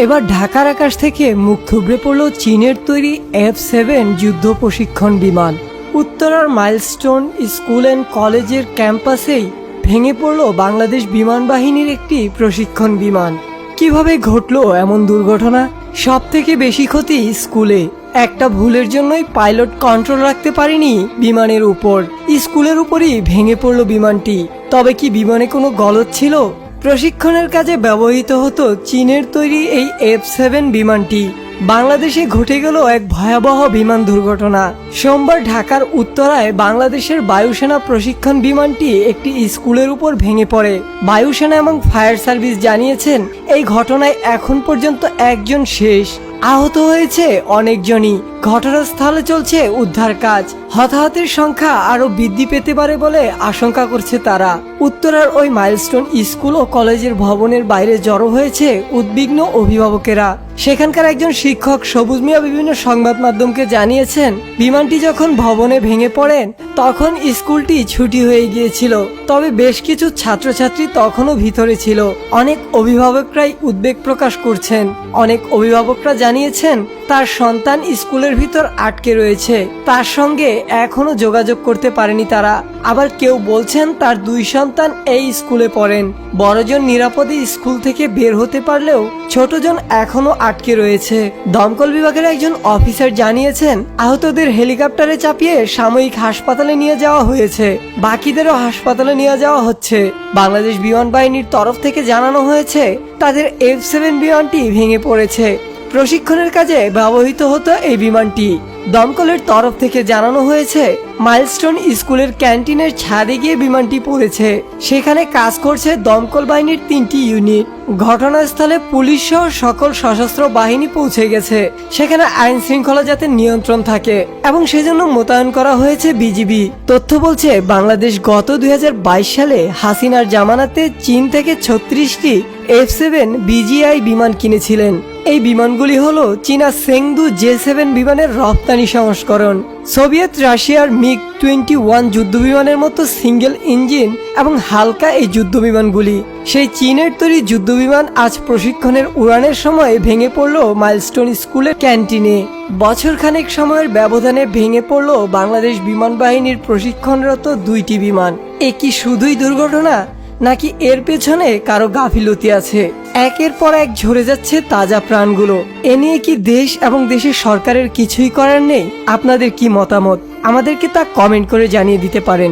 এবার ঢাকার আকাশ থেকে মুখ থুবড়ে পড়ল চীনের তৈরি F-7 যুদ্ধ প্রশিক্ষণ বিমান। উত্তরার মাইলস্টোন স্কুল অ্যান্ড কলেজের ক্যাম্পাসেই ভেঙে পড়ল বাংলাদেশ বিমান বাহিনীর একটি প্রশিক্ষণ বিমান। কিভাবে ঘটলো এমন দুর্ঘটনা? সব থেকে বেশি ক্ষতি স্কুলে। একটা ভুলের জন্যই পাইলট কন্ট্রোল রাখতে পারেনি বিমানের উপর। স্কুলের উপরই ভেঙে পড়ল বিমানটি। তবে কি বিমানে কোনো গলদ ছিল? প্রশিক্ষণের কাজে ব্যবহৃত হতো চীনের তৈরি এই F-7 বিমানটি। বাংলাদেশে ঘটে গেল এক ভয়াবহ বিমান দুর্ঘটনা। সোমবার ঢাকার উত্তরায় বাংলাদেশের বায়ুসেনা প্রশিক্ষণ বিমানটি একটি স্কুলের উপর ভেঙে পড়ে। বায়ুসেনা এবং ফায়ার সার্ভিস জানিয়েছেন, এই ঘটনায় এখন পর্যন্ত একজন শেষ, আহত হয়েছে অনেকজনই। ঘটনাস্থলে চলছে উদ্ধার কাজ। হতাহতের সংখ্যা আরো বৃদ্ধি পেতে পারে বলে আশঙ্কা করছে তারা। উত্তরার ওই মাইলস্টোন স্কুল ও কলেজের ভবনের বাইরে জড়ো হয়েছে উদ্বিগ্ন অভিভাবকেরা। সেখানকার একজন শিক্ষক সবুজ মিয়া বিভিন্ন সংবাদ মাধ্যমকে জানিয়েছেন, বিমানটি যখন ভবনে ভেঙে পড়েন তখন স্কুলটি ছুটি হয়ে গিয়েছিল। তবে বেশ কিছু ছাত্রছাত্রী তখনও ভিতরে ছিল। অনেক অভিভাবকরাই উদ্বেগ প্রকাশ করছেন। অনেক অভিভাবকরা জানিয়েছেন তার সন্তান স্কুলের ভিতর আটকে রয়েছে, তার সঙ্গে এখনো যোগাযোগ করতে পারেনি তারা। আবার কেউ বলছেন তার 2 সন্তান এই স্কুলে পড়েন। বড়জন নিরাপদে স্কুল থেকে বের হতে পারলেও ছোটজন এখনো আটকে রয়েছে। দমকল বিভাগের একজন অফিসার জানিয়েছেন, আহতদের হেলিকপ্টারে চাপিয়ে সাময়িক হাসপাতালে নিয়ে যাওয়া হয়েছে, বাকিদেরও হাসপাতালে নিয়ে যাওয়া হচ্ছে। বাংলাদেশ বিমান বাহিনীর তরফ থেকে জানানো হয়েছে তাদের F-7 বিমানটি ভেঙে পড়েছে। প্রশিক্ষণের কাজে ব্যবহৃত হতো এই বিমানটি। দমকলের তরফ থেকে জানানো হয়েছে, মাইলস্টোন স্কুলের ক্যান্টিনের ছাদে গিয়ে বিমানটি পড়েছে। সেখানে কাজ করছে দমকল বাহিনীর 3টি ইউনিট। ঘটনাস্থলে পুলিশ সহ সকল সশস্ত্র বাহিনী পৌঁছে গেছে। সেখানে আইন শৃঙ্খলা যাতে নিয়ন্ত্রণ থাকে এবং সেজন্য মোতায়েন করা হয়েছে বিজিবি। তথ্য বলছে, বাংলাদেশ গত 2022 সালে হাসিনার জামানাতে চীন থেকে 36টি F-7 বিজিআই বিমান কিনেছিলেন। এই বিমানগুলি হলো চীনা চেংদু J-7 বিমানের রপ্তানি সংস্করণ। সোভিয়েত রাশিয়ার MiG-21 যুদ্ধবিমানের মতো সিঙ্গেল ইঞ্জিন এবং হালকা এই যুদ্ধবিমানগুলি। সেই চীনের তৈরি যুদ্ধবিমান আজ প্রশিক্ষণের উড়ানের সময় ভেঙে পড়ল মাইলস্টোন স্কুলের ক্যান্টিনে। বছরখানেক সময়ের ব্যবধানে ভেঙে পড়ল বাংলাদেশ বিমান বাহিনীর প্রশিক্ষণরত 2টি বিমান। এ কি শুধুই দুর্ঘটনা, নাকি এর পেছনে কারো গাফিলতি আছে? একের পর এক ঝরে যাচ্ছে তাজা প্রাণগুলো। এ নিয়ে কি দেশ এবং দেশের সরকারের কিছুই করার নেই? আপনাদের কি মতামত? আমাদেরকে তা কমেন্ট করে জানিয়ে দিতে পারেন।